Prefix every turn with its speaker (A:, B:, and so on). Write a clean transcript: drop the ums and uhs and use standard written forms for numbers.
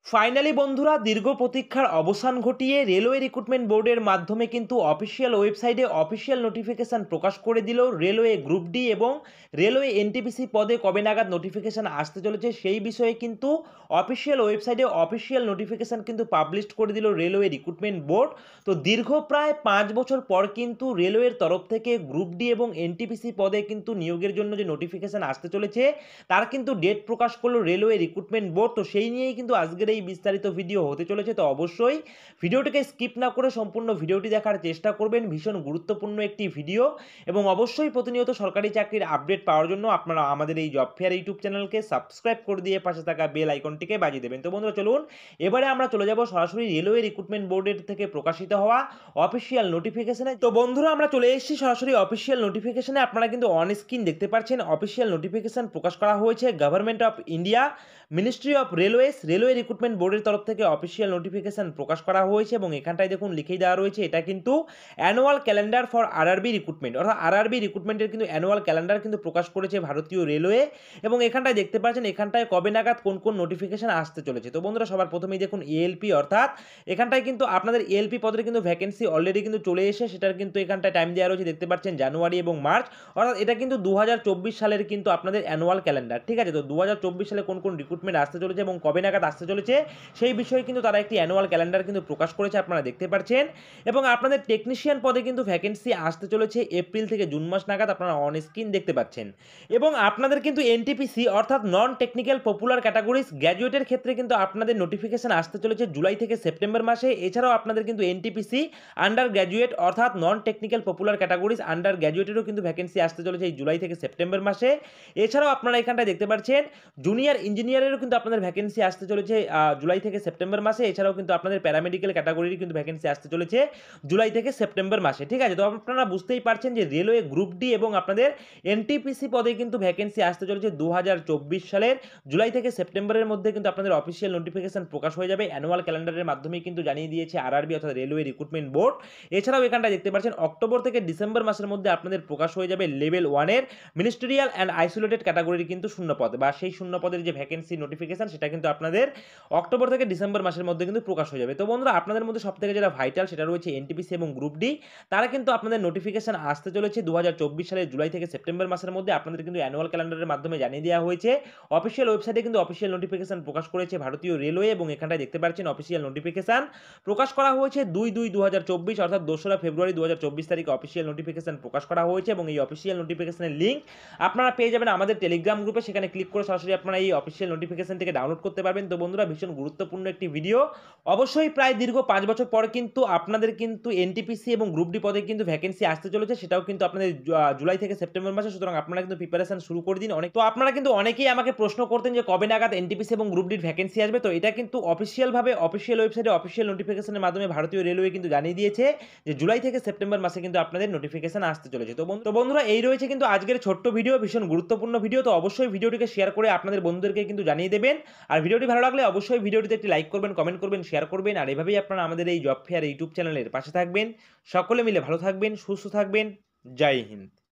A: Finally বন্ধুরা দীর্ঘ প্রতীক্ষার অবসান ঘটিয়ে রেলওয়ে রিক্রুটমেন্ট বোর্ডের মাধ্যমে কিন্তু অফিসিয়াল ওয়েবসাইটে অফিসিয়াল নোটিফিকেশান প্রকাশ করে দিল রেলওয়ে গ্রুপ ডি এবং রেলওয়ে এনটিপিসি পদে কবে নাগাদ নোটিফিকেশান আসতে চলেছে সেই বিষয়ে কিন্তু অফিসিয়াল ওয়েবসাইটে অফিসিয়াল নোটিফিকেশান কিন্তু পাবলিশ করে দিল রেলওয়ে রিক্রুটমেন্ট বোর্ড। তো দীর্ঘ প্রায় 5 বছর পর কিন্তু রেলওয়ের তরফ থেকে গ্রুপ ডি এবং এনটিপিসি পদে কিন্তু নিয়োগের জন্য যে নোটিফিকেশান আসতে চলেছে তার কিন্তু ডেট প্রকাশ করলো রেলওয়ে রিক্রুটমেন্ট বোর্ড। তো সেই নিয়েই কিন্তু আজকের এই বিস্তারিত ভিডিও হতে চলেছে। তো অবশ্যই ভিডিওটিকে স্কিপ না করে সম্পূর্ণ ভিডিওটি দেখার চেষ্টা করবেন। ভীষণ গুরুত্বপূর্ণ একটি ভিডিও এবং অবশ্যই প্রতিনিয়ত সরকারি চাকরির আপডেট পাওয়ার জন্য আপনারা আমাদের এই জব ফেয়ার ইউটিউব চ্যানেলকে সাবস্ক্রাইব করে দিয়ে পাশে থাকা বেল আইকনটিকে বাজিয়ে দেবেন। তো বন্ধুরা চলুন এবারে আমরা চলে যাব সরাসরি রেলওয়ে রিক্রুটমেন্ট বোর্ডের থেকে প্রকাশিত হওয়া অফিসিয়াল নোটিফিকেশনে। তো বন্ধুরা আমরা চলে এসেছি সরাসরি অফিসিয়াল নোটিফিকেশনে। আপনারা কিন্তু অন স্ক্রিন দেখতে পাচ্ছেন অফিসিয়াল নোটিফিকেশন প্রকাশ করা হয়েছে government of India, ministry of railways, railway recruitment বোর্ডের তরফ থেকে অফিসিয়াল নোটিফিকেশন প্রকাশ করা হয়েছে এবং এখানটায় দেখুন লিখেই দেওয়া রয়েছে এটা কিন্তু annual calendar for RRB recruitment, অর্থাৎ আরআরবি রিক্রুটমেন্টের কিন্তু অ্যানুয়াল ক্যালেন্ডার কিন্তু প্রকাশ করেছে ভারতীয় রেলওয়ে এবং এখানটায় দেখতে পাচ্ছেন এখানটায় কবে নাগাদ কোন কোন নোটিফিকেশন আসতে চলেছে। তো বন্ধুরা সবার প্রথমেই দেখুন এএলপি, অর্থাৎ এখানটায় কিন্তু আপনাদের এএলপি পদের কিন্তু ভ্যাকেন্সি অলরেডি কিন্তু চলে এসে সেটার কিন্তু এখানটায় টাইম দেওয়া রয়েছে, দেখতে পাচ্ছেন জানুয়ারি এবং মার্চ, অর্থাৎ এটা কিন্তু 2024 সালের কিন্তু আপনাদের অ্যানুয়াল ক্যালেন্ডার। ঠিক আছে, তো 2024 সালে কোন কোন রিক্রুটমেন্ট আসতে চলেছে এবং কবে নাগাদ আসতে চলেছে সেই বিষয়ে কিন্তু তারা একটি অ্যানুয়াল ক্যালেন্ডার কিন্তু প্রকাশ করেছে, আপনারা দেখতে পাচ্ছেন। এবং আপনাদের টেকনিশিয়ান পদে কিন্তু ভ্যাকেন্সি আসতে চলেছে এপ্রিল থেকে জুন মাস নাগাদ, আপনারা অন স্ক্রিন দেখতে পাচ্ছেন। এবং আপনাদের কিন্তু এনটিপিসি অর্থাৎ নন টেকনিক্যাল পপুলার ক্যাটাগরিজ গ্র্যাজুয়েটের ক্ষেত্রে কিন্তু আপনাদের নোটিফিকেশন আসতে চলেছে জুলাই থেকে সেপ্টেম্বর মাসে। এছাড়াও আপনাদের কিন্তু এনটিপিসি আন্ডার গ্র্যাজুয়েট অর্থাৎ non technical popular categories under গ্র্যাজুয়েটেরও কিন্তু ভ্যাকেন্সি আসতে চলেছে এই জুলাই থেকে সেপ্টেম্বর মাসে। এছাড়াও আপনারা এখানটায় দেখতে পাচ্ছেন জুনিয়র ইঞ্জিনিয়ারেরও কিন্তু আপনাদের ভ্যাকেন্সি আসতে চলেছে জুলাই থেকে সেপ্টেম্বর মাসে। এছাড়াও কিন্তু আপনাদের প্যারামেডিক্যাল ক্যাটাগরির কিন্তু ভ্যাকেন্সি আসতে চলেছে জুলাই থেকে সেপ্টেম্বর মাসে। ঠিক আছে, তো আপনারা বুঝতেই পারছেন যে রেলওয়ে গ্রুপ ডি এবং আপনাদের এনটিপিসি পদে কিন্তু ভ্যাকেন্সি আসতে চলেছে 2024 সালের জুলাই থেকে সেপ্টেম্বরের মধ্যে কিন্তু আপনাদের অফিসিয়াল নোটিফিকেশন প্রকাশ হয়ে যাবে। অ্যানুয়াল ক্যালেন্ডারের মাধ্যমে কিন্তু জানিয়ে দিয়েছে আরআরবি অর্থাৎ রেলওয়ে রিক্রুটমেন্ট বোর্ড। এছাড়াও এখানটা দেখতে পাচ্ছেন অক্টোবর থেকে ডিসেম্বর মাসের মধ্যে আপনাদের প্রকাশ হয়ে যাবে লেভেল 1 এর মিনিস্ট্রিয়াল অ্যান্ড আইসোলেটেড ক্যাটাগরির কিন্তু শূন্যপদ বা সেই শূন্যপদের যে ভ্যাকেন্সি নোটিফিকেশন সেটা কিন্তু আপনাদের অক্টোবর থেকে ডিসেম্বর মাসের মধ্যে কিন্তু প্রকাশ হয়ে যাবে। তো বন্ধুরা আপনাদের মধ্যে সবথেকে যেটা ভাইটাল সেটা রয়েছে এনটিপিসি এবং গ্রুপ ডি, তারা কিন্তু আপনাদের নোটিফিকেশন আসতে চলেছে 2024 সালের জুলাই থেকে সেপ্টেম্বর মাসের মধ্যে। আপনাদের কিন্তু অ্যানুয়াল ক্যালেন্ডারের মাধ্যমে জানিয়ে দেওয়া হয়েছে, অফিসিয়াল ওয়েবসাইটে কিন্তু অফিসিয়াল নোটিফিকেশন প্রকাশ করেছে ভারতীয় রেলওয়ে এবং এখানটায় দেখতে পাচ্ছেন অফিসিয়াল নোটিফিকেশন প্রকাশ করা হয়েছে 2/2/2024 অর্থাৎ 2রা ফেব্রুয়ারি 2024 তারিখে অফিসিয়াল নোটিফিকেশন প্রকাশ করা হয়েছে এবং এই অফিসিয়াল নোটিফিকেশনের লিঙ্ক আপনারা পেয়ে যাবেন আমাদের টেলিগ্রাম গ্রুপে, সেখানে ক্লিক করে সরাসরি আপনারা এই অফিসিয়াল নোটিফিকেশন থেকে ডাউনলোড করতে পারবেন। তো বন্ধুরা ভীষণ গুরুত্বপূর্ণ একটি ভিডিও, অবশ্যই প্রায় দীর্ঘ 5 বছর পর কিন্তু আপনাদের কিন্তু এনটিপিসি এবং গ্রুপ ডি পদে কিন্তু ভ্যাকেন্সি আসতে চলেছে, সেটাও কিন্তু আপনাদের জুলাই থেকে সেপ্টেম্বর মাসে। সুতরাং আপনারা কিন্তু প্রিপারেশন শুরু করে দিন। তো আপনারা কিন্তু অনেকেই আমাকে প্রশ্ন করতেন যে কবে নাগাদ এনটিপিসি এবং গ্রুপ ডির ভ্যাকেন্সি আসবে। তো এটা কিন্তু অফিসিয়ালভাবে অফিসিয়াল ওয়েবসাইটে অফিসিয়াল নোটিফিকেশনের মাধ্যমে ভারতীয় রেলওয়ে কিন্তু জানিয়ে দিয়েছে যে জুলাই থেকে সেপ্টেম্বর মাসে কিন্তু আপনাদের নোটিফিকেশন আসতে চলেছে। তো বন্ধুরা এই রয়েছে কিন্তু আজকের ছোট্ট ভিডিও, ভীষণ গুরুত্বপূর্ণ ভিডিও। তো অবশ্যই ভিডিওটিকে শেয়ার করে আপনাদের বন্ধুদেরকে কিন্তু জানিয়ে দেবেন। আর ভিডিওটি ভালো লাগলে অবশ্যই ভিডিওটিতে একটি লাইক করবেন, কমেন্ট করবেন, শেয়ার করবেন। আর এভাবেই আপনারা আমাদের এই জব ফেয়ার ইউটিউব চ্যানেলের পাশে থাকবেন। সকলে মিলে ভালো থাকবেন, সুস্থ থাকবেন। জয় হিন্দ।